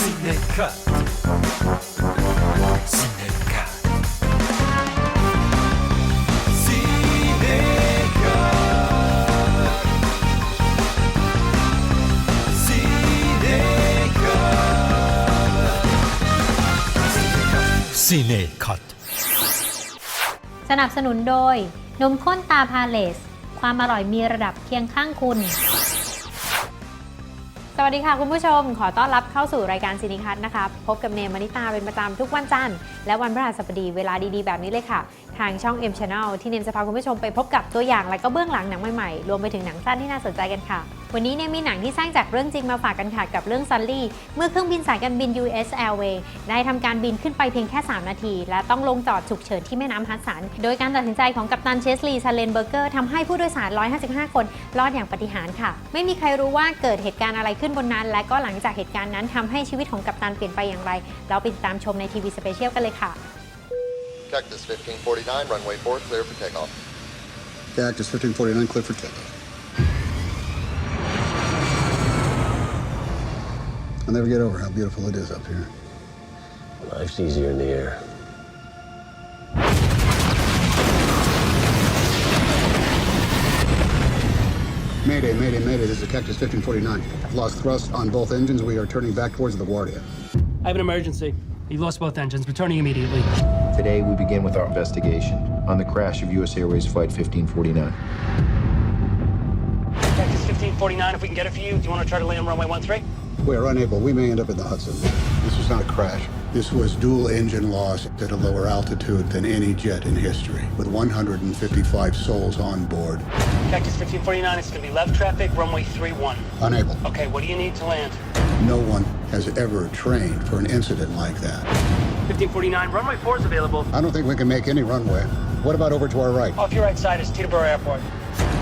CineCut CineCut CineCut สนับสนุนโดยนมข้นตาพาเลสความอร่อยมีระดับเคียงข้างคุณสวัสดีค่ะคุณผู้ชมขอต้อนรับเข้าสู่รายการCineCutนะคะพบกับเนมมณิตาเป็นประจำทุกวันจันทร์และวันพฤหัสบดีเวลาดีๆแบบนี้เลยค่ะทางช่อง M Channel ที่เนมจะพาคุณผู้ชมไปพบกับตัวอย่างและก็เบื้องหลังหนังใหม่ๆรวมไปถึงหนังสั้นที่น่าสนใจกันค่ะวันนี้เนี่ยมีหนังที่สร้างจากเรื่องจริงมาฝากกันค่ะกับเรื่อง Sully เมื่อเครื่องบินสายการบิน US Airways ได้ทำการบินขึ้นไปเพียงแค่3นาทีและต้องลงจอดฉุกเฉินที่แม่น้ำฮัดสันโดยการตัดสินใจของกัปตันเชสลีย์ ลเลนเบอรทำให้ผู้โดยสาร155คนรอดอย่างปาฏิหาริย์ค่ะไม่มีใครรู้ว่าเกิดเหตุการณ์อะไรขึ้นบนนั้นและก็หลังจากเหตุการณ์นั้นทำให้ชีวิตของกัปตันเปลี่ยนไปอย่างไรเราไปติดตามชมในทีวีสเปเชียลกันเลยค่ะCactus 1549, runway 4, clear for takeoff. Cactus 1549, clear for takeoff. I'll never get over how beautiful it is up here. Life's easier in the air. Mayday, mayday, mayday. This is Cactus 1549. I've lost thrust on both engines. We are turning back towards LaGuardia. I have an emergency. He lost both engines. Returning immediately. Today, we begin with our investigation on the crash of U.S. Airways Flight 1549. Cactus 1549, if we can get it for you, do you want to try to land runway 13? We are unable. We may end up in the Hudson. This was not a crash. This was dual engine loss at a lower altitude than any jet in history, with 155 souls on board. Cactus 1549, it's going to be left traffic, runway 31. Unable. Okay, what do you need to land? No one has ever trained for an incident like that. 1549, runway 4 is available. I don't think we can make any runway. What about over to our right? Off your right side is Teterboro Airport.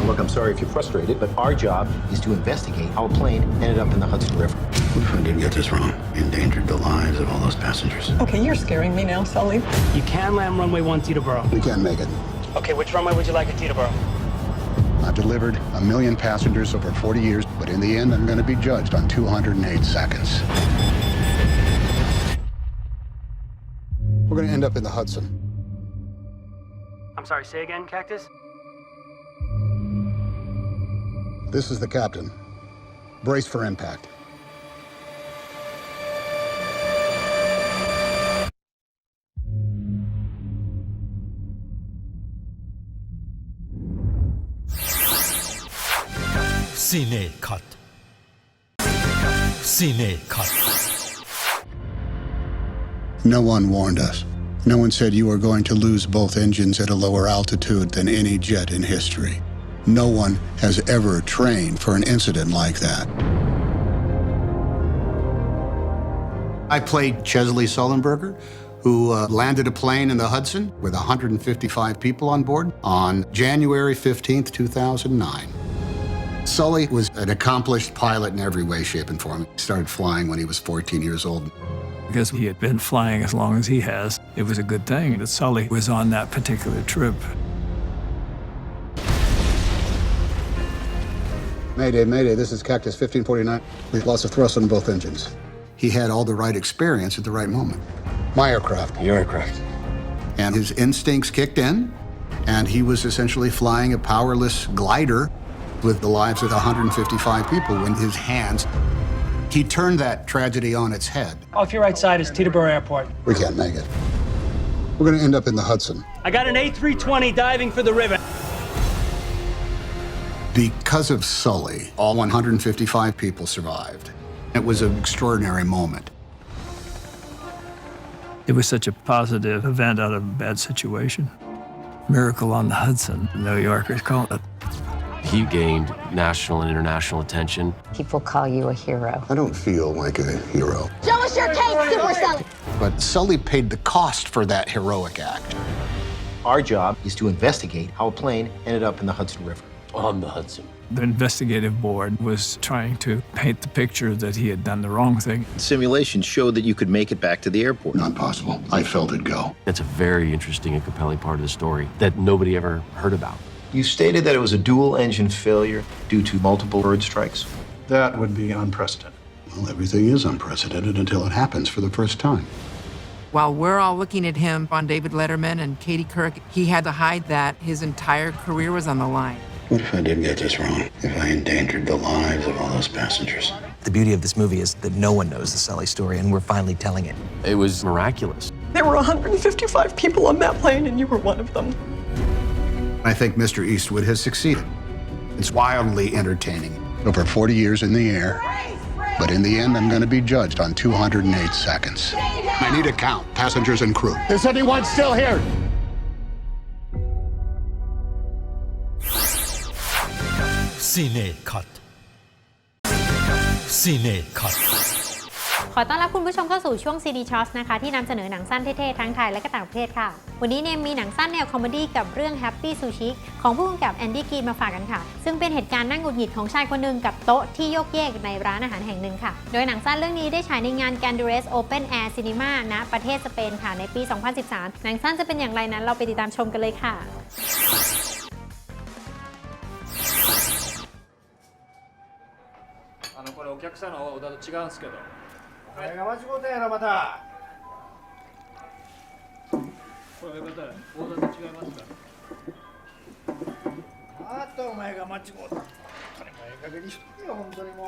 Look, I'm sorry if you're frustrated, but our job is to investigate how a plane ended up in the Hudson River. What if I did get this wrong? Endangered the lives of all those passengers. Okay, you're scaring me now, Sully. You can land runway 1 Teterboro. We can't make it. Okay, which runway would you like at Teterboro? I've delivered 1 million passengers over 40 years, but in the end, I'm going to be judged on 208 seconds. We're going to end up in the Hudson. I'm sorry, say again, Cactus? This is the captain. Brace for impact. CineCut CineCut No one warned us. No one said you are going to lose both engines at a lower altitude than any jet in history. No one has ever trained for an incident like that. I played Chesley Sullenberger, who landed a plane in the Hudson with 155 people on board on January 15th, 2009. Sully was an accomplished pilot in every way, shape, and form. He started flying when he was 14 years old. Because he had been flying as long as he has, it was a good thing that Sully was on that particular trip. Mayday, mayday, this is Cactus 1549. We've lost the thrust on both engines. He had all the right experience at the right moment. My aircraft. Your aircraft. And his instincts kicked in, and he was essentially flying a powerless glider with the lives of 155 people in his hands. He turned that tragedy on its head. Off your right side is Teterboro Airport. We can't make it. We're going to end up in the Hudson. I got an A320 diving for the river. Because of Sully, all 155 people survived. It was an extraordinary moment. It was such a positive event out of a bad situation. Miracle on the Hudson, New Yorkers call it. He gained national and international attention. People call you a hero. I don't feel like a hero. Show us your case, Super Sully! But Sully paid the cost for that heroic act. Our job is to investigate how a plane ended up in the Hudson River. On the Hudson. The investigative board was trying to paint the picture that he had done the wrong thing. Simulations showed that you could make it back to the airport. Not possible. I felt it go. That's a very interesting and compelling part of the story that nobody ever heard about. You stated that it was a dual engine failure due to multiple bird strikes. That would be unprecedented. Well, everything is unprecedented until it happens for the first time. While we're all looking at him on David Letterman and Katie Couric, he had to hide that his entire career was on the line. What if I did get this wrong? If I endangered the lives of all those passengers? The beauty of this movie is that no one knows the Sully story, and we're finally telling it. It was miraculous. There were 155 people on that plane, and you were one of them. I think Mr. Eastwood has succeeded. It's wildly entertaining. Over 40 years in the air, but in the end, I'm going to be judged on 208 seconds. I need a count, passengers and crew. Is anyone still here? CineCut CineCut ขอต้อนรับคุณผู้ชมเข้าสู่ช่วง CD Choice นะคะที่นำเสนอหนังสั้นเท่ๆทั้งไทยและก็ต่างประเทศค่ะวันนี้เนมมีหนังสั้นแนวคอมเมดี้กับเรื่อง Happy Sushi ของผู้กำกับแอนดี้กรีนมาฝากกันค่ะซึ่งเป็นเหตุการณ์นั่งหงุดหงิดของชายคนหนึ่งกับโต๊ะที่โยกเยกในร้านอาหารแห่งหนึ่งค่ะโดยหนังสั้นเรื่องนี้ได้ฉายในงาน Gandares Open Air Cinema ณประเทศสเปนค่ะในปี 2013 หนังสั้นจะเป็นอย่างไรนั้นเราไปติดตามชมกันเลยค่ะこれお客さんのオーダーと違うんですけど。お前が間違うたんやろまた。これ親方、オーダーと違いますか。またお前が間違うた。本当にもうええ加減にしとけよ本当にもう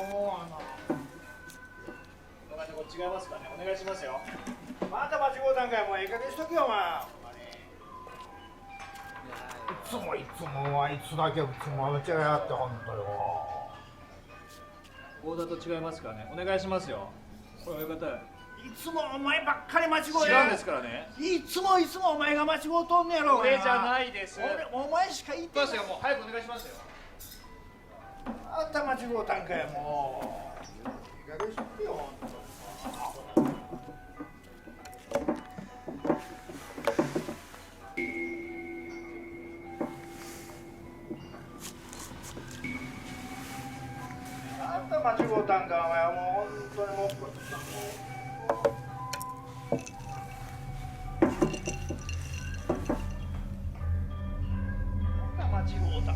親方これ違いますかね。お願いしますよ。また間違うたんかいもうええ加減にしとけよお前。いつもいつもあいつだけいつも間違いあって本当にもう。オーダーと違いますからね。お願いしますよ。これ親方。いつもお前ばっかり間違う違うんですからね。いつもお前が間違うとんねやろ。俺じゃないです。お前しか言ってない。ますよもう早くお願いしますよ。また間違うたんかいもう。いい加減にしとけよ本当に。間違うたんかお前もう本当にもう間違うたんか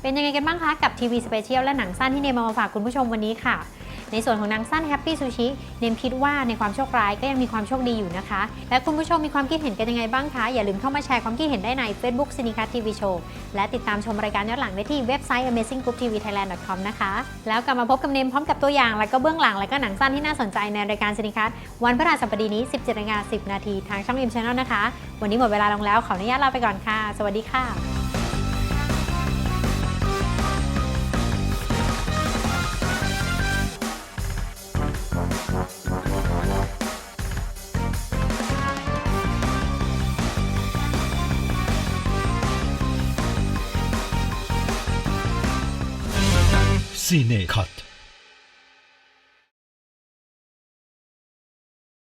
เป็นยังไงกันบ้างคะกับทีวีสเปเชียลและหนังสั้นที่เนมมาฝากคุณผู้ชมวันนี้ค่ะในส่วนของหนังสั้น Happy Sushi เนมคิดว่าในความโชคร้ายก็ยังมีความโชคดีอยู่นะคะและคุณผู้ชมมีความคิดเห็นกันยังไงบ้างคะอย่าลืมเข้ามาแชร์ความคิดเห็นได้ใน Facebook CineCut TV Show และติดตามชมรายการย้อนหลังได้ที่เว็บไซต์ amazinggrouptvthailand.com นะคะแล้วกลับมาพบกับเนมพร้อมกับตัวอย่างและก็เบื้องหลังและก็หนังสั้นที่น่าสนใจในรายการ CineCut วันพฤหัสบดีนี้ 17:10 น.ทางช่อง M Channel นะคะวันนี้หมดเวลาลงแล้วขออนุญาตลาไปก่อนค่ะสวัสดีค่ะCineCut